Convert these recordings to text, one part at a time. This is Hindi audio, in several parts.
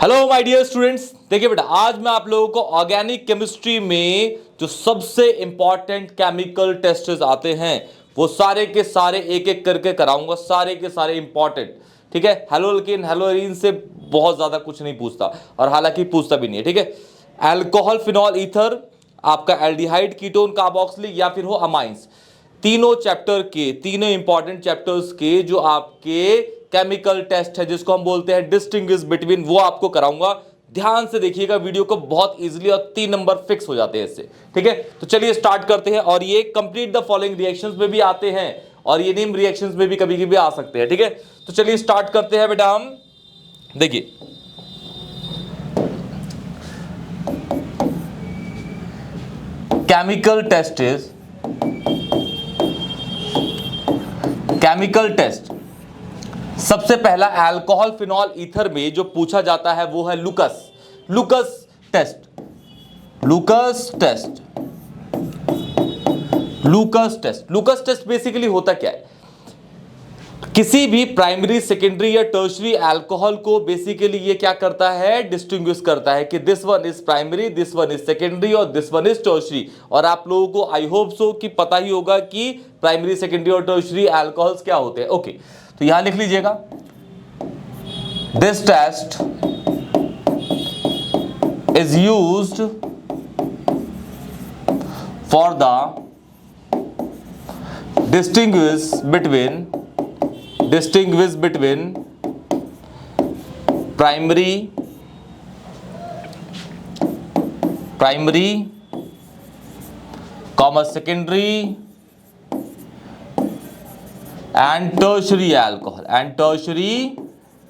हेलो माय डियर स्टूडेंट्स, देखिए बेटा, आज मैं आप लोगों को ऑर्गेनिक केमिस्ट्री में जो सबसे इंपॉर्टेंट केमिकल टेस्ट्स आते हैं वो सारे के सारे एक एक करके कराऊंगा, सारे के सारे इंपॉर्टेंट। ठीक है, हेलोल्किन हेलोरीन से बहुत ज्यादा कुछ नहीं पूछता और हालांकि पूछता भी नहीं है। ठीक है, अल्कोहल, फिनॉल, ईथर, आपका एल्डिहाइड, कीटोन, कार्बोक्सिलिक या फिर हो अमाइंस, तीनों चैप्टर के, तीनों इंपॉर्टेंट चैप्टर्स के जो आपके केमिकल टेस्ट है जिसको हम बोलते हैं डिस्टिंग्विश बिटवीन, वो आपको कराऊंगा। ध्यान से देखिएगा वीडियो को, बहुत इजीली और 3 नंबर फिक्स हो जाते हैं इससे। ठीक है, तो चलिए स्टार्ट करते हैं। और ये कंप्लीट द फॉलोइंग रिएक्शंस में भी आते हैं और ये नेम रिएक्शंस में भी कभी कभी आ सकते हैं। ठीक है, तो चलिए स्टार्ट करते हैं बेटा। हम देखिए, chemical test is, chemical test सबसे पहला अल्कोहल, फिनॉल, ईथर में जो पूछा जाता है वो है Lucas test. Lucas test basically होता क्या है? किसी भी प्राइमरी, सेकेंडरी या टर्शरी अल्कोहल को बेसिकली ये क्या करता है? डिस्टिंग्विश करता है कि this one is primary, this one is secondary और दिस वन इज टर्शरी। और आप लोगों को आई होप सो कि पता ही होगा कि प्राइमरी, सेकेंडरी और टर्शरी अल्कोहल्स क्या होते हैं। ओके, तो यहां लिख लीजिएगा, this test is used for the distinguish between primary comma secondary and tertiary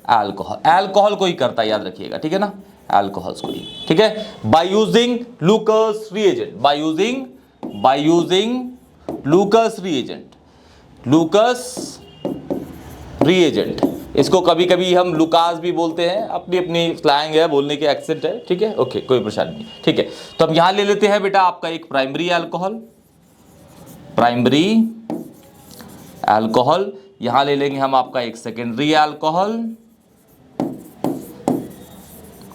alcohol alcohol को ही करता है, याद रखिएगा। ठीक है ना, अल्कोहल्स को ही। ठीक है, बाय यूजिंग लुकस रिएजेंट, इसको कभी कभी हम लुकास भी बोलते हैं, अपनी अपनी स्लैंग है, बोलने के एक्सेंट है। ठीक है, ओके, कोई परेशानी नहीं। ठीक है, तो हम यहां ले लेते हैं बेटा आपका एक प्राइमरी अल्कोहल, यहां ले लेंगे हम आपका एक सेकेंडरी अल्कोहल।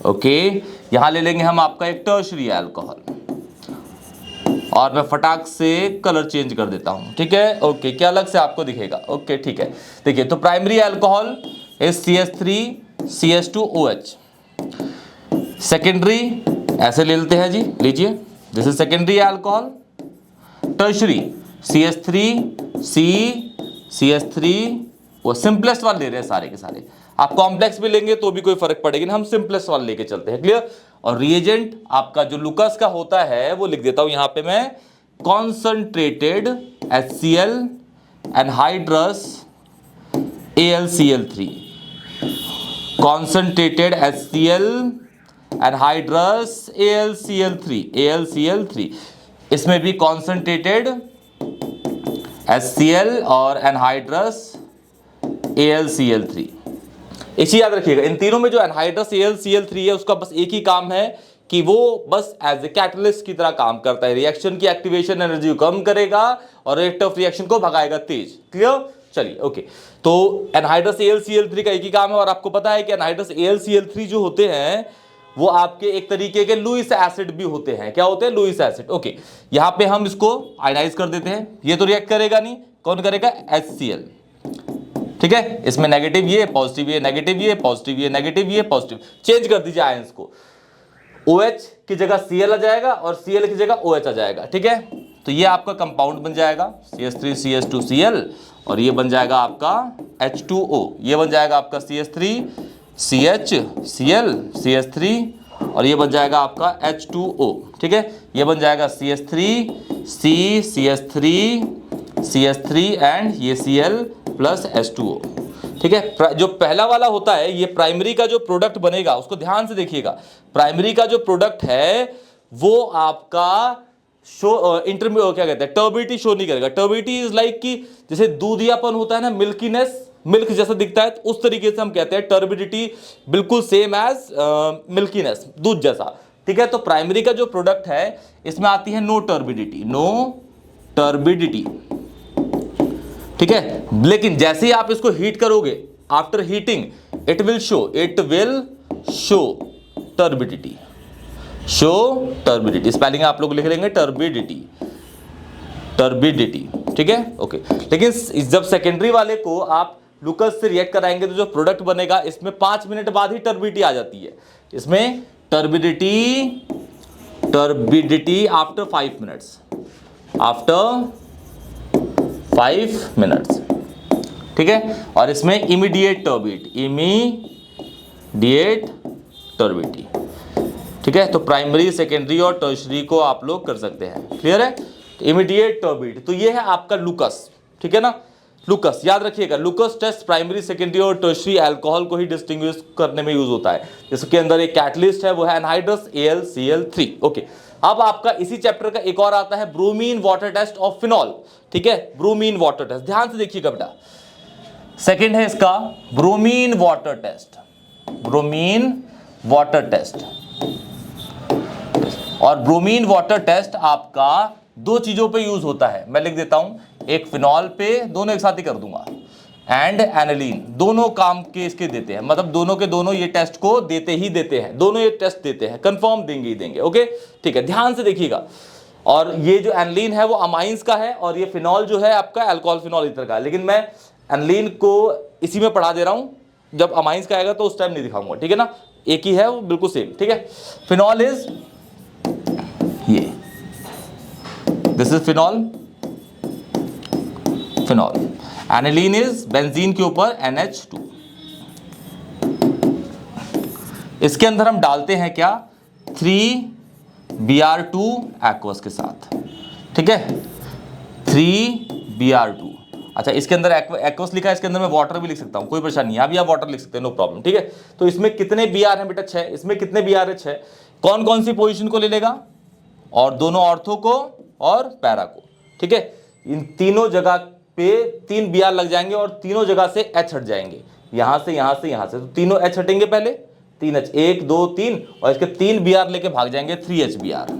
ओके, यहां ले लेंगे हम आपका एक टर्शरी अल्कोहल और मैं फटाक से कलर चेंज कर देता हूं। ठीक है, ओके, क्या अलग से आपको दिखेगा। ओके, ठीक है, देखिए, तो primary alcohol is CH3CH2OH। Secondary ऐसे ले लेते हैं जी, लीजिए, this is secondary alcohol. Tertiary CH3C, वो सिंपलेस्ट वाले ले रहे हैं सारे के सारे। आप कॉम्प्लेक्स भी लेंगे तो भी कोई फर्क पड़ेगा ना, हम सिंपलेस्ट वाले लेके चलते हैं। क्लियर? और रिएजेंट आपका जो लुकस का होता है वो लिख देता हूं यहां पे मैं, concentrated HCl anhydrous AlCl3, concentrated HCl anhydrous AlCl3। इसमें भी कॉन्संट्रेटेड HCl और एनहाइड्रस AlCl3। इसी याद रखिएगा, इन तीनों में जो एनहाइड्रस AlCl3 है उसका बस एक ही काम है कि वो बस एज ए कैटलिस्ट की तरह काम करता है, रिएक्शन की एक्टिवेशन एनर्जी को कम करेगा और रेट ऑफ रिएक्शन को भगाएगा तेज। क्लियर? चलिए, ओके, तो एनहाइड्रस AlCl3 का एक ही काम है। और आपको पता है कि एनहाइड्रस AlCl3 जो होते हैं वो आपके एक तरीके के लुईस एसिड भी होते हैं। क्या होते हैं? Lewis acid. ओके, यहां पे हम इसको आयनाइज कर देते हैं, ये तो रिएक्ट करेगा नहीं, कौन करेगा? HCl। ठीक है, इसमें नेगेटिव ये, पॉजिटिव ये, नेगेटिव ये, पॉजिटिव ये, नेगेटिव ये, पॉजिटिव, चेंज कर दीजिए आयंस को। OH की जगह Cl आ जाएगा और Cl की जगह OH आ जाएगा। ठीक है, तो ये आपका कंपाउंड बन जाएगा CH3CH2Cl और ये बन जाएगा आपका H2O, ये बन जाएगा आपका CH3CHCl CH3 और ये बन जाएगा आपका H2O। ठीक है, ये बन जाएगा CH3C, एंड ये Cl प्लस H2O। ठीक है, जो पहला वाला होता है ये प्राइमरी का जो प्रोडक्ट बनेगा उसको ध्यान से देखिएगा। प्राइमरी का जो प्रोडक्ट है वो आपका इंटरमीडिएट क्या कहते हैं, टर्बिडिटी शो नहीं करेगा। टर्बिडिटी इज लाइक कि जैसे दूधियापन होता है ना, मिल्कीनेस, मिल्क जैसा दिखता है, तो उस तरीके से हम कहते हैं टर्बिडिटी, बिल्कुल सेम एज मिल्कीनेस, दूध जैसा। ठीक है, तो प्राइमरी का जो प्रोडक्ट है इसमें आती है नो टर्बिडिटी। ठीक है, लेकिन जैसे ही आप इसको हीट करोगे, after heating it will show turbidity, show turbidity, spelling आप लोग लिख लेंगे टर्बिडिटी, टर्बिडिटी, ठीक है, ओके। लेकिन जब सेकेंडरी वाले को आप लुकस से रिएक्ट कराएंगे तो जो प्रोडक्ट बनेगा इसमें 5 मिनट बाद ही टर्बिडिटी आ जाती है, इसमें turbidity after 5 minutes, after 5 minutes, ठीक है। और इसमें इमीडिएट टर्बिडिटी, ठीक है। तो प्राइमरी, सेकेंडरी और टर्शरी को आप लोग कर सकते हैं, क्लियर है। इमीडिएट टर्बिडिटी, तो ये है आपका लुकस, ठीक है ना। लुकस याद रखिएगा, लुकस टेस्ट प्राइमरी, सेकेंडरी और टर्शरी अल्कोहल को ही डिस्टिंग्विश करने में यूज होता है। इसके अंदर एक कैटलिस्ट है, वो है एनहाइड्रस AlCl3, ओके। अब आपका इसी चैप्टर का एक और आता है bromine water test of phenol, ठीक है, ब्रोमीन वाटर टेस्ट, ध्यान से देखिएगा बेटा। सेकेंड है इसका bromine water test, bromine water test. और ब्रोमीन वाटर टेस्ट आपका 2 चीजों पे यूज होता है, मैं लिख देता हूं, एक फिनॉल पे, दोनों एक साथ ही कर दूंगा, एंड एनिलीन, दोनों काम के इसके देते हैं, मतलब दोनों के दोनों ये टेस्ट को देते ही देते हैं, दोनों ये टेस्ट देते हैं, कंफर्म देंगे ही देंगे, ओके, ठीक है, ध्यान से देखिएगा। और ये जो एनिलीन है वो अमाइंस का है, और ये फिनॉल जो है आपका अल्कोहल फिनॉल इतर का है, लेकिन मैं एनिलीन को इसी में पढ़ा दे रहा हूं, जब अमाइंस का आएगा तो उस टाइम नहीं दिखाऊंगा, ठीक है ना, एक ही है वो, बिल्कुल सेम, ठीक है। फिनॉल इज ये, this is phenol, aniline is benzene के ऊपर NH2। इसके अंदर हम डालते हैं क्या, 3Br2 एक्वस के साथ, ठीक है, 3Br2। अच्छा, इसके अंदर एक्वस लिखा है, इसके अंदर मैं वाटर भी लिख सकता हूं, कोई परेशानी नहीं, अभी आप वाटर लिख सकते हैं, नो प्रॉब्लम, ठीक है। तो इसमें कितने Br हैं बेटा, 6, इसमें कितने Br है, 6। कौन कौन सी पोजीशन को ले लेगा, और दोनों ऑर्थो को और पैरा को, ठीक है। इन तीनों जगह पे 3 Br लग जाएंगे और तीनों जगह से H हट जाएंगे, यहां से यहां से यहां से, तो तीनों H हटेंगे पहले, 3H, 1 2 3, और इसके 3 Br लेके भाग जाएंगे, 3HBr,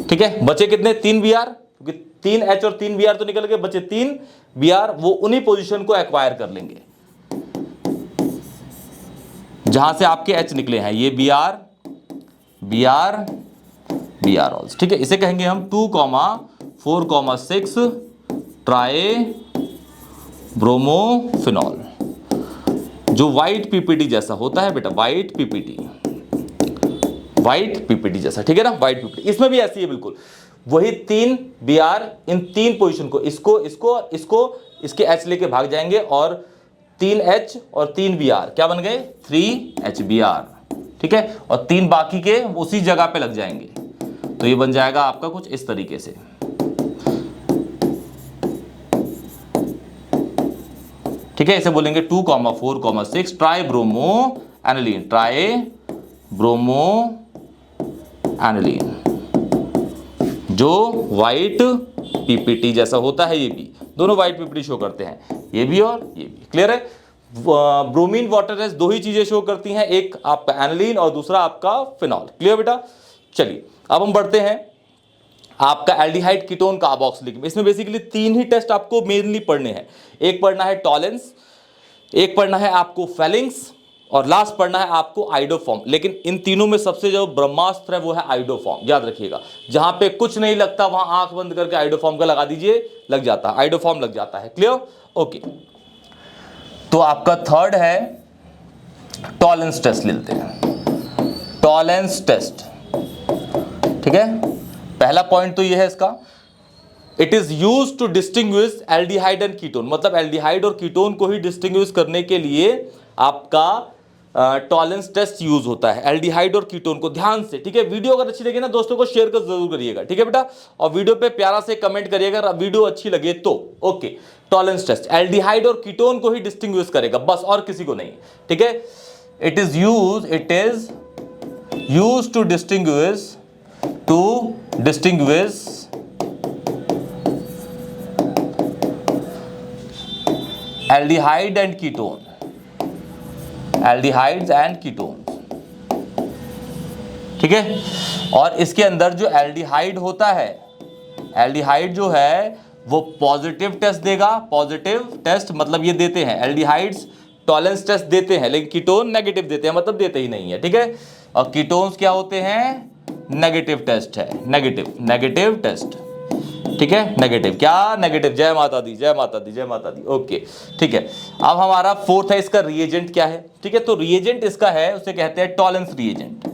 ठीक है। बचे कितने, 3 Br, क्योंकि 3H और 3 Br तो निकल गए, बचे 3 Br, वो उन्हीं पोजीशन को एक्वायर कर लेंगे जहां से आपके H निकले हैं, ये Br ऑल्स, ठीक है। इसे कहेंगे हम 2,4,6 ट्राई ब्रोमोफिनॉल, जो व्हाइट पीपीटी जैसा होता है बेटा, व्हाइट पीपीटी जैसा, ठीक है ना, व्हाइट पीपीटी। इसमें भी ऐसी है बिल्कुल, वही 3 Br इन 3 पोजीशन को, इसको इसके H लेके भाग जाएंगे, और 3H और 3 Br क्या बन गए, 3HBr, ठीक है। और 3 बाकी के उसी जगह पे लग जाएंगे, तो ये बन जाएगा आपका कुछ इस तरीके से, ठीक है। इसे बोलेंगे 2,4,6 try bromo aniline, try bromo aniline, जो व्हाइट पीपीटी जैसा होता है, ये भी दोनों व्हाइट पीपीटी शो करते हैं, ये भी और ये भी, क्लियर है। ब्रोमीन वाटर टेस्ट 2 ही चीजें शो करती हैं, एक आपका एनिलीन और दूसरा आपका फिनॉल, क्लियर बेटा। चलिए अब हम बढ़ते हैं आपका एल्डिहाइड कीटोन कार्बोक्सिलिक में। इसमें बेसिकली 3 ही टेस्ट आपको मेनली पढ़ने हैं, एक पढ़ना है टॉलेंस, एक पढ़ना है आपको फेलिंग्स, और लास्ट पढ़ना है आपको आइडोफॉर्म। लेकिन इन तीनों में सबसे जो ब्रह्मास्त्र है वो है आइडोफॉर्म, याद रखिएगा, जहां पे कुछ नहीं लगता वहां आंख बंद करके आइडोफॉर्म का लगा दीजिए, लग जाता है, आइडोफॉर्म लग जाता है, क्लियर, ओके। तो आपका थर्ड है टॉलेंस टेस्ट, लेते हैं टॉलेंस टेस्ट, ठीक है। पहला पॉइंट तो ये है इसका, it is use to distinguish aldehyde and ketone, मतलब एल्डिहाइड और कीटोन को ही डिस्टिंग्विश करने के लिए आपका टॉलेंस टेस्ट यूज होता है, एल्डिहाइड और कीटोन को, ध्यान से, ठीक है। वीडियो अगर अच्छी लगे ना दोस्तों को शेयर कर जरूर करिएगा, ठीक है बेटा, और वीडियो पे प्यारा से कमेंट करिएगा अगर वीडियो अच्छी लगे तो, ओके। टॉलेंस टेस्ट एल्डिहाइड और कीटोन को ही डिस्टिंग्विश करेगा, बस, और किसी को नहीं, ठीक है। It is use to distinguish aldehyde and ketone, aldehydes and ketone, ठीक है। और इसके अंदर जो एल्डिहाइड होता है, एल्डिहाइड जो है वो पॉजिटिव टेस्ट देगा, पॉजिटिव टेस्ट मतलब ये देते हैं एल्डिहाइड्स, टॉलेंस टेस्ट देते हैं, लेकिन कीटोन नेगेटिव देते हैं, मतलब देते ही नहीं है, ठीक है। और कीटोन्स क्या होते हैं, नेगेटिव टेस्ट है, नेगेटिव टेस्ट, ठीक है, नेगेटिव, क्या नेगेटिव, जय माता दी, जय माता दी, जय माता दी, ओके, ठीक है। अब हमारा फोर्थ है, इसका रिएजेंट क्या है, ठीक है, तो रिएजेंट इसका है, उसे कहते हैं Tollens reagent,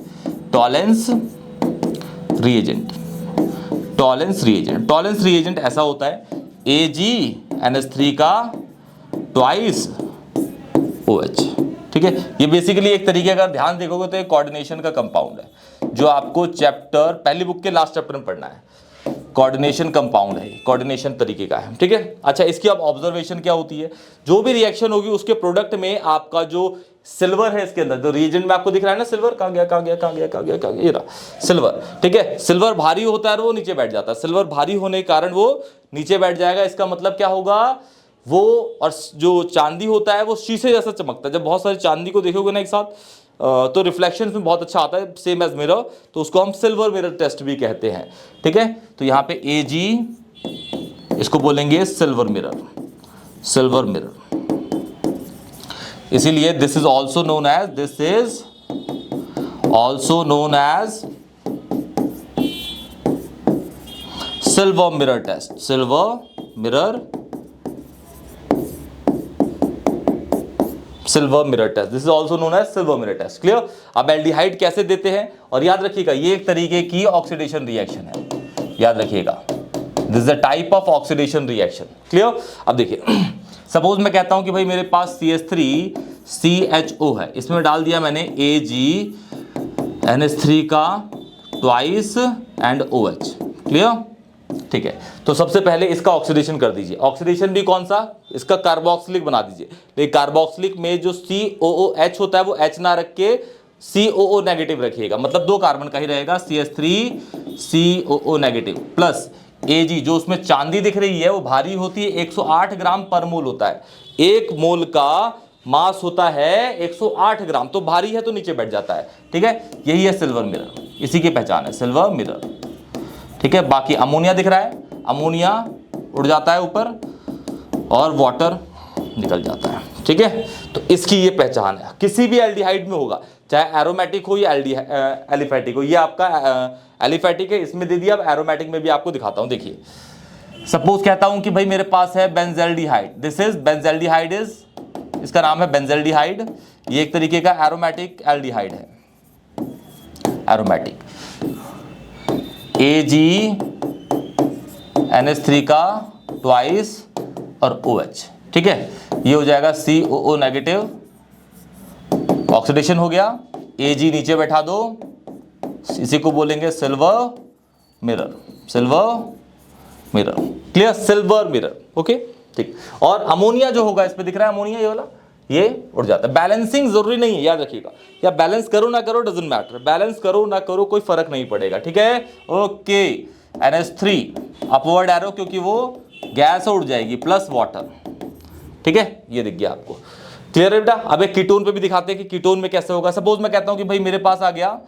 Tollens reagent, Tollens reagent. Tollens reagent ऐसा होता है AgNH3 का ट्वाइस OH, ठीक है। ये बेसिकली एक तरीके का ध्यान देखोगे तो एक कोऑर्डिनेशन का कंपाउंड है, जो आपको चैप्टर पहली बुक के लास्ट चैप्टर में पढ़ना है। कोऑर्डिनेशन कंपाउंड है, कोऑर्डिनेशन तरीके का है, ठीक है। अच्छा, इसकी अब ऑब्जर्वेशन क्या होती है, जो भी रिएक्शन होगी उसके प्रोडक्ट में आपका जो सिल्वर है, इसके अंदर जो रिएजेंट में आपको दिख रहा है ना, सिल्वर कहाँ गया, कहाँ गया, कहाँ गया, कहाँ गया, कहाँ गया, ये रहा सिल्वर, ठीक है। सिल्वर भारी होता है और वो नीचे बैठ जाता है, सिल्वर भारी होने के कारण वो नीचे बैठ जाएगा। इसका मतलब क्या होगा, वो और जो चांदी होता है वो शीशे जैसा चमकता है। जब बहुत सारी चांदी को देखोगे ना एक साथ तो रिफ्लेक्शन में बहुत अच्छा आता है, सेम एज मिरर, तो उसको हम सिल्वर मिरर टेस्ट भी कहते हैं, ठीक है। तो यहाँ पे Ag, इसको बोलेंगे सिल्वर मिरर, सिल्वर मिरर। इसीलिए this is also known as, this is also known as silver mirror test, silver mirror, silver mirror test, this is also known as silver mirror test, clear. अब एल्डिहाइड कैसे देते हैं, और याद रखिएगा ये एक तरीके की ऑक्सीडेशन रिएक्शन है, याद रखिएगा, this is a type of oxidation reaction, clear. अब देखिए, सपोज मैं कहता हूं कि भाई मेरे पास CH3CHO है, इसमें डाल दिया मैंने AgNH3 का ट्वाइस एंड OH, क्लियर, ठीक है। तो सबसे पहले इसका ऑक्सीडेशन कर दीजिए, ऑक्सीडेशन भी कौन सा, इसका कार्बोक्सिलिक बना दीजिए। लेकिन कार्बोक्सिलिक में जो COOH होता है वो H ना रख के COO नेगेटिव रखिएगा, मतलब 2 कार्बन का ही रहेगा, CH3COO नेगेटिव प्लस Ag, जो उसमें चांदी दिख रही है वो भारी होती है, 108 ग्राम पर मोल होता है, 1 मोल का मास होता है 108 ग्राम, तो भारी है तो नीचे बैठ जाता है, ठीक है। यही है सिल्वर मिरर, इसी की पहचान है सिल्वर मिरर, ठीक है। बाकी अमोनिया दिख रहा है, अमोनिया उड़ जाता है ऊपर और वाटर निकल जाता है, ठीक है। तो इसकी ये पहचान है, किसी भी एल्डिहाइड में होगा, चाहे एरोमेटिक हो या एलिफेटिक हो। ये आपका एलिफेटिक है, इसमें दे दिया, अब एरोमेटिक में भी आपको दिखाता हूं। देखिए, सपोज कहता हूं कि भाई मेरे पास है benzaldehyde, this is benzaldehyde, is इसका नाम है बेंजल्डिहाइड, ये एक तरीके का एरोमेटिक एल्डिहाइड है, एरोमेटिक। AgNH3 का ट्वाइस और OH, ठीक है, ये हो जाएगा COO नेगेटिव, ऑक्सीडेशन हो गया, Ag नीचे बैठा दो, इसी को बोलेंगे silver mirror, silver mirror, clear, silver mirror, okay, ठीक। और अमोनिया जो होगा, इस पे दिख रहा है अमोनिया, ये वाला, ये उड़ जाता है। बैलेंसिंग जरूरी नहीं है, याद रखिएगा, या बैलेंस करो ना करो डजंट मैटर, बैलेंस करो ना करो कोई फर्क नहीं पड़ेगा, ठीक है, ओके। NH3 अपवर्ड एरो, क्योंकि वो गैस उड़ जाएगी, प्लस वाटर, ठीक है, ये दिख गया आपको, क्लियर है बेटा। अब एक कीटोन पे भी दिखाते हैं कि कीटोन में कैसे होगा। सपोज मैं कहता हूं कि भाई मेरे पास आ गया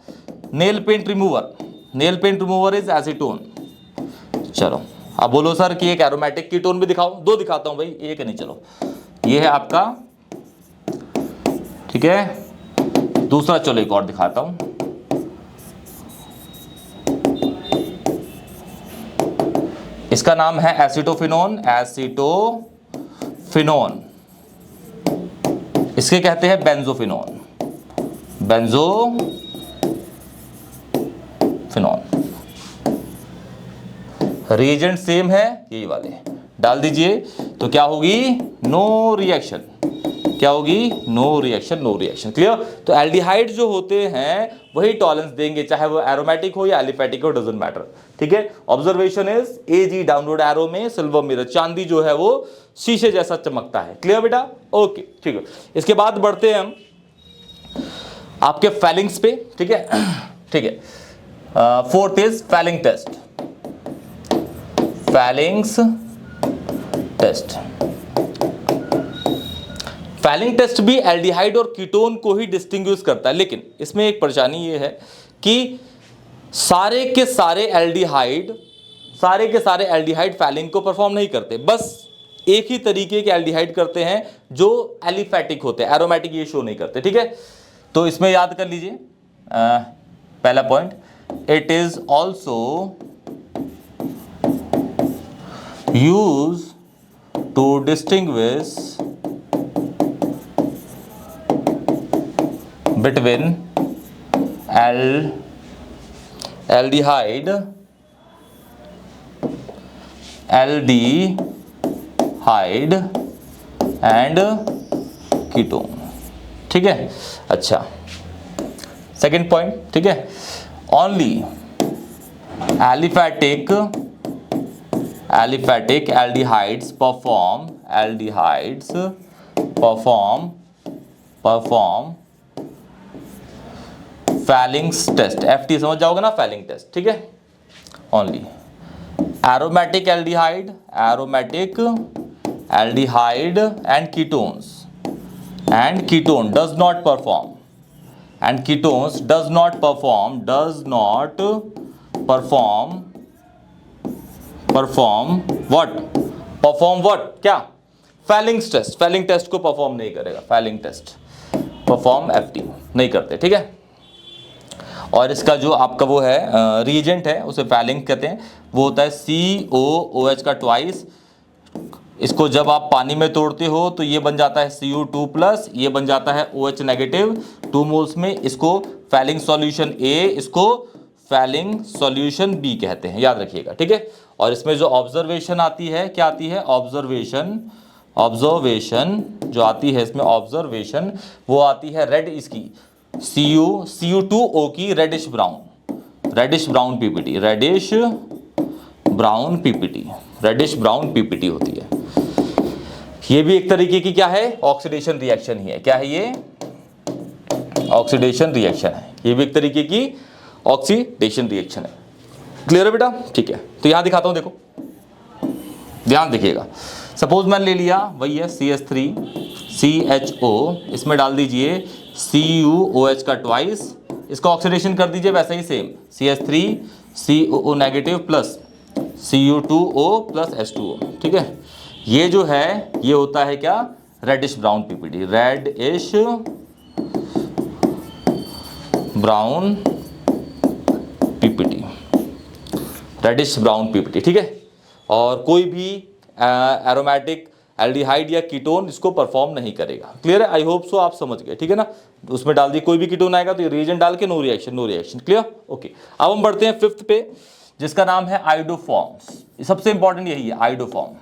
nail paint remover, nail paint remover is acetone. चलो अब बोलो सर कि एक एरोमेटिक कीटोन भी दिखाओ, 2 दिखाता हूं भाई, एक नहीं, चलो ये है आपका, ठीक है, दूसरा चलो एक और दिखाता हूं, इसका नाम है एसिटोफिनोन, एसिटोफिनोन, इसके कहते हैं बेंजोफिनोन, बेंजोफिनोन। रिएजेंट सेम है, यही वाले डाल दीजिए, तो क्या होगी, नो रिएक्शन, क्या होगी, no reaction, no reaction, clear. तो एल्डिहाइड जो होते हैं वही टॉलेंस देंगे, चाहे वो एरोमेटिक हो या एलिफेटिक हो, डजंट मैटर, ठीक है। Observation is Ag downward arrow में सिल्वर मिरर, चांदी जो है वो शीशे जैसा चमकता है, क्लियर बेटा, ओके, ठीक है। इसके बाद बढ़ते हैं हम आपके फैलिंग्स पे, ठीक है, ठीक है। Fourth is Fehling test, Fehling's test. Fehling test भी एल्डिहाइड और कीटोन को ही डिस्टिंग्विश करता है, लेकिन इसमें एक परेशानी ये है कि सारे के सारे एल्डिहाइड फैलिंग को परफॉर्म नहीं करते, बस एक ही तरीके के एल्डिहाइड करते हैं जो एलिफेटिक होते हैं, एरोमेटिक ये शो नहीं करते, ठीक है। तो इसमें याद कर लीजिए, पहला point, it is also use to distinguish between aldehyde and ketone. ठीक है, अच्छा सेकंड पॉइंट, ठीक है, only aliphatic aldehydes perform Falling's test, FT समझ जाओगे ना, Falling टेस्ट, ठीक है। Only aromatic aldehyde and ketones does not perform what क्या, Falling's टेस्ट को परफॉर्म नहीं करेगा, Falling टेस्ट परफॉर्म FT नहीं करते, ठीक है। और इसका जो आपका वो है रिएजेंट है उसे फैलिंग कहते हैं, वो होता है COOH का ट्वाइस। इसको जब आप पानी में तोड़ते हो तो ये बन जाता है Cu2+, ये बन जाता है OH नेगेटिव 2 मोल्स में। इसको फैलिंग सॉल्यूशन A, इसको फैलिंग सॉल्यूशन B कहते हैं, याद रखिएगा, ठीक है। और इसमें जो ऑब्जर्वेशन आती है, क्या आती है, ऑब्जर्वेशन जो आती है इसमें ऑब्जर्वेशन, वो आती है रेड, इसकी Cu2O की reddish brown PPT, reddish brown PPT होती है। ये भी एक तरीके की क्या है, ऑक्सीडेशन रिएक्शन ही है। क्या है ये, ऑक्सीडेशन रिएक्शन है। ये भी एक तरीके की ऑक्सीडेशन रिएक्शन है। क्लियर है बेटा, ठीक है। तो यहां दिखाता हूं, देखो ध्यान देखिएगा। सपोज मैंने ले लिया, वही है CH3CHO, इसमें डाल दीजिए CuOH का ट्वाइस, इसका ऑक्सीडेशन कर दीजिए वैसे ही same, CH3COO negative plus Cu2O plus H2O, ठीक है। ये जो है ये होता है क्या, reddish brown PPT, reddish brown PPT, ठीक है। और कोई भी एरोमेटिक एल्डिहाइड या कीटोन इसको परफॉर्म नहीं करेगा। क्लियर है, आई होप सो आप समझ गए, ठीक है ना। उसमें डाल दिए कोई भी कीटोन आएगा तो ये रिएजेंट डाल के नो रिएक्शन। Clear, okay. अब हम बढ़ते हैं 5th पे, जिसका नाम है आइडोफॉर्म्स। सबसे इंपॉर्टेंट यही है, आइडोफॉर्म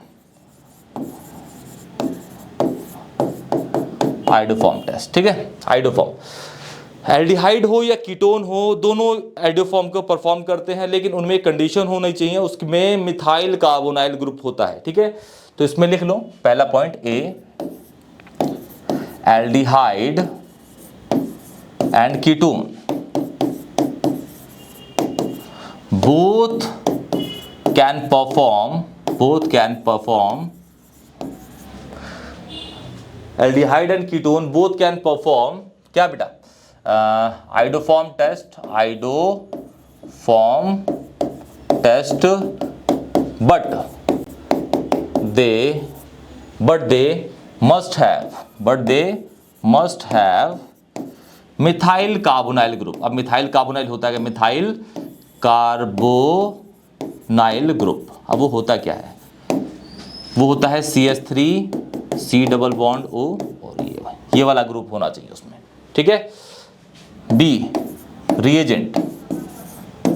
टेस्ट, ठीक है। आइडोफॉर्म एल्डिहाइड हो या कीटोन हो, दोनों आइडोफॉर्म को परफॉर्म करते हैं, लेकिन उनमें एक कंडीशन होनी चाहिए, उसमें मिथाइल कार्बोनाइल ग्रुप होता है, ठीक है। तो इसमें लिख लो पहला point, A aldehyde and ketone both can perform aldehyde and ketone both can perform क्या बेटा, iodoform test but they must have methyl carbonyl group. अब मिथाइल कार्बोनाइल होता है, मिथाइल कार्बोनाइल ग्रुप, अब वो होता क्या है, वो होता है CH3C डबल बॉन्ड O, और ये वाला ग्रुप होना चाहिए उसमें, ठीक है। बी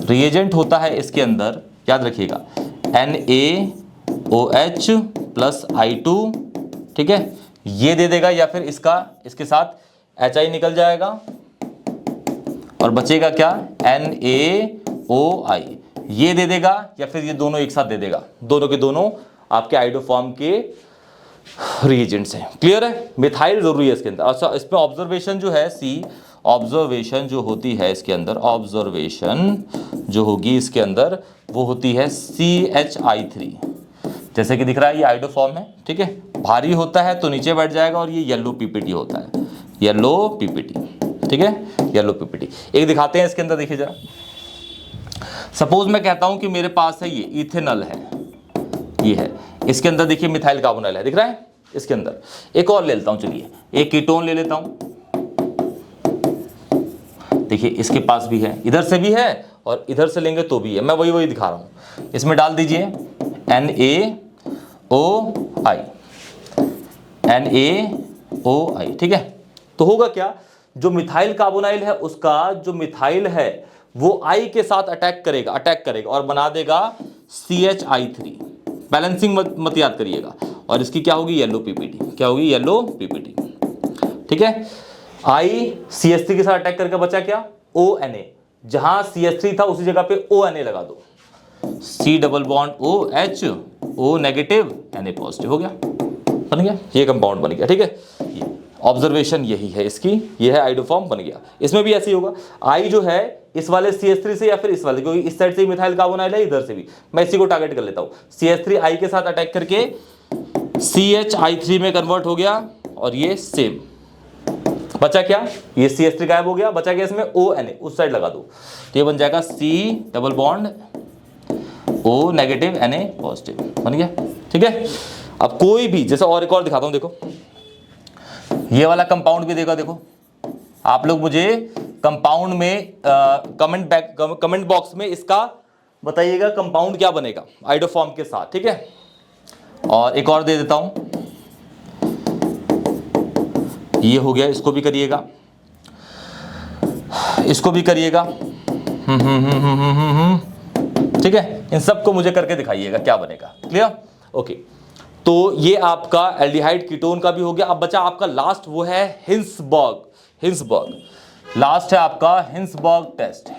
रिएजेंट होता है इसके अंदर, याद रखिएगा, NaOH प्लस I2, ठीक है। ये दे देगा या फिर इसके साथ HI निकल जाएगा और बचेगा क्या, NaOI, ये दे देगा या फिर ये दोनों एक साथ दे देगा, दोनों के दोनों आपके आइडोफॉर्म के रिएजेंट्स हैं। क्लियर है, मिथाइल जरूरी है इसके अंदर। अच्छा, इसमें ऑब्जर्वेशन जो है ऑब्जर्वेशन जो होती है इसके अंदर, ऑब्जर्वेशन जो होगी इसके अंदर वो होती है CHI3, जैसे कि दिख रहा है ये आइडोफॉर्म है, ठीक है। भारी होता है तो नीचे बैठ जाएगा और ये येलो PPT होता है, येलो PPT, ठीक है, येलो PPT। एक दिखाते हैं इसके अंदर, देखिए जरा। सपोज मैं कहता हूं कि मेरे पास है ये इथेनॉल है, ये है, इसके अंदर देखिए मिथाइल कार्बोनाइल है, दिख रहा है। इसके अंदर एक और ले लेता हूं, चलिए एक कीटोन ले लेता हूं, देखिए इसके पास भी है, इधर से भी है और इधर से लेंगे तो भी है, मैं वही दिखा रहा हूँ। इसमें डाल दीजिए NaOI, NaOI, ठीक है। तो होगा क्या, जो मिथाइल कार्बोनाइल है उसका जो मिथाइल है वो I के साथ अटैक करेगा और बना देगा CH3। बैलेंसिंग मत याद करिएगा। और इसकी क्या होगी, येलो पीपीटी, क्या होगी, येलो पीपीटी, ठीक है। I CH3 के साथ अटैक करके बचा क्या, ONA, जहां CH3 था उसी जगह पे ONA लगा दो, C double bond OH, O negative Na positive, हो गया, बन गया, ये कंपाउंड बन गया, ठीक है। ऑब्जर्वेशन यही है इसकी, ये है आइडोफॉर्म बन गया। इसमें भी ऐसे ही होगा, I जो है इस वाले CH3 से या फिर इस वाले, क्योंकि इस साइड से ही मिथाइल कार्बोनाइल है, इधर से भी, मैं इसी को टारगेट कर लेता हूं। CH3 I के साथ अटैक करके CH3 में कन्वर्ट हो गया और ये सेम बचा क्या, ये CH3 गायब हो गया, बचा क्या इसमें ONA, उस साइड लगा दो, तो ये बन जाएगा C double bond O negative Na positive, बन गया, ठीक है। अब कोई भी, जैसे और एक और दिखाता हूं, देखो ये वाला कंपाउंड भी देखो, आप लोग मुझे कंपाउंड में कमेंट बॉक्स में इसका बताइएगा कंपाउंड क्या बनेगा आइडोफॉर्म के साथ, ठीक है। और एक और दे देता हूं, ये हो गया, इसको भी करिएगा, इसको भी करिएगा, ठीक है। इन सबको मुझे करके दिखाइएगा क्या बनेगा, क्लियर, ओके। तो ये आपका एल्डिहाइड कीटोन का भी हो गया। अब बचा आपका लास्ट, वो है हिंसबर्ग, लास्ट है आपका Hinsberg test.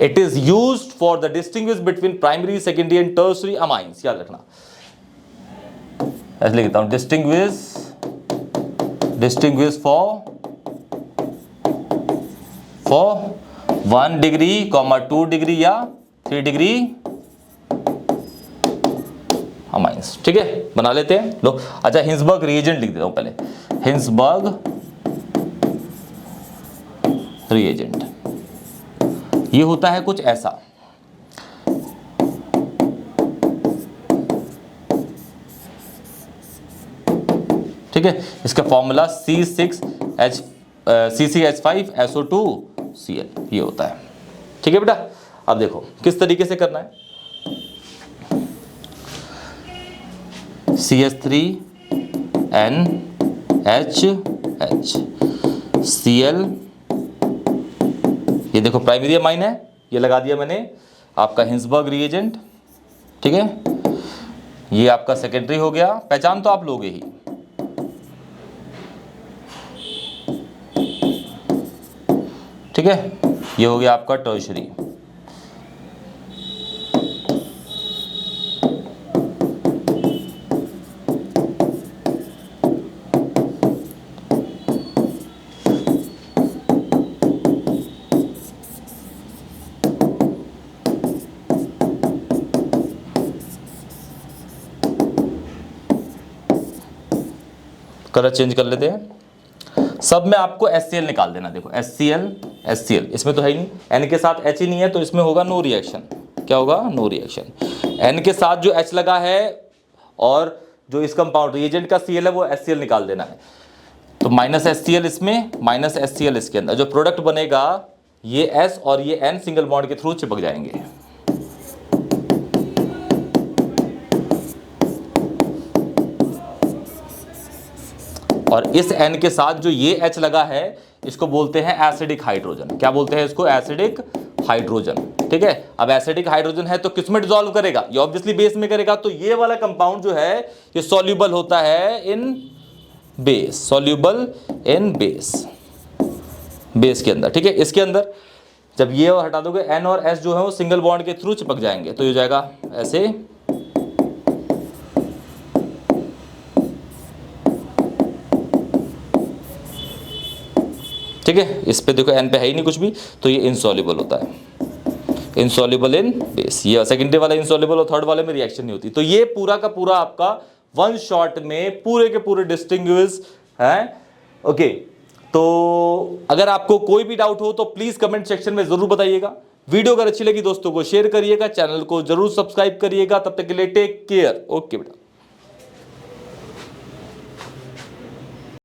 It is used for the distinguish between primary, secondary and tertiary amines, याद रखना, ऐसे लिखता हूं, डिस्टिंग्विश फॉर 1 डिग्री, 2 डिग्री या 3 डिग्री अमाइंस, ठीक है, बना लेते हैं, लो। अच्छा, हिंसबर्ग रिएजेंट लिख देता हूं पहले, हिंसबर्ग रिएजेंट, ये होता है कुछ ऐसा, ठीक है। इसका फॉर्मूला CCH5SO2Cl, ये होता है, ठीक है बेटा। अब देखो किस तरीके से करना है, CH3NHH Cl, ये देखो प्राइमरी अमाइन है, ये लगा दिया मैंने, आपका हिंसबर्ग रिएजेंट, ठीक है। ये आपका सेकेंडरी हो गया, पहचान तो आप लोगे ही, ठीक है। ये हो गया आपका टर्शियरी, कलर चेंज कर लेते हैं। सब में आपको HCl निकाल देना, देखो HCl, इसमें तो है ही नहीं, N के साथ H ही नहीं है, तो इसमें होगा नो रिएक्शन, क्या होगा, नो रिएक्शन। N के साथ जो H लगा है और जो इस कंपाउंड रिएजेंट का Cl है वो HCl निकाल देना है, तो माइनस HCl इसमें, माइनस HCl इसके अंदर, जो प्रोडक्ट बनेगा ये S और ये N सिंगल बॉन्ड के थ्रू चिपक जाएंगे, और इस N के साथ जो ये H लगा है इसको बोलते हैं एसिडिक हाइड्रोजन, क्या बोलते हैं इसको, एसिडिक हाइड्रोजन, ठीक है। अब एसिडिक हाइड्रोजन है तो किस में डिसॉल्व करेगा, ये ऑब्वियसली बेस में करेगा, तो ये वाला कंपाउंड जो है ये सॉल्यूबल होता है इन बेस, सॉल्यूबल इन बेस के अंदर, ठीक है। इसके अंदर जब ये हटा दोगे N और S जो है वो सिंगल बॉन्ड के थ्रू चिपक जाएंगे, तो ये हो जाएगा ऐसे, ठीक है। इस पे देखो N पे है ही नहीं कुछ भी, तो ये इनसॉल्युबल होता है, इनसॉल्युबल इन बेस। ये सेकेंडरी वाला इनसॉल्युबल और थर्ड वाले में रिएक्शन नहीं होती। तो ये पूरा का पूरा आपका वन शॉट में पूरे के पूरे डिस्टिंग्विश है, ओके। तो अगर आपको कोई भी डाउट हो तो प्लीज कमेंट सेक्शन में जरूर बताइएगा। वीडियो अगर अच्छी लगी दोस्तों को शेयर करिएगा, चैनल को जरूर सब्सक्राइब करिएगा। तब तक के लिए टेक केयर, ओके बेटा।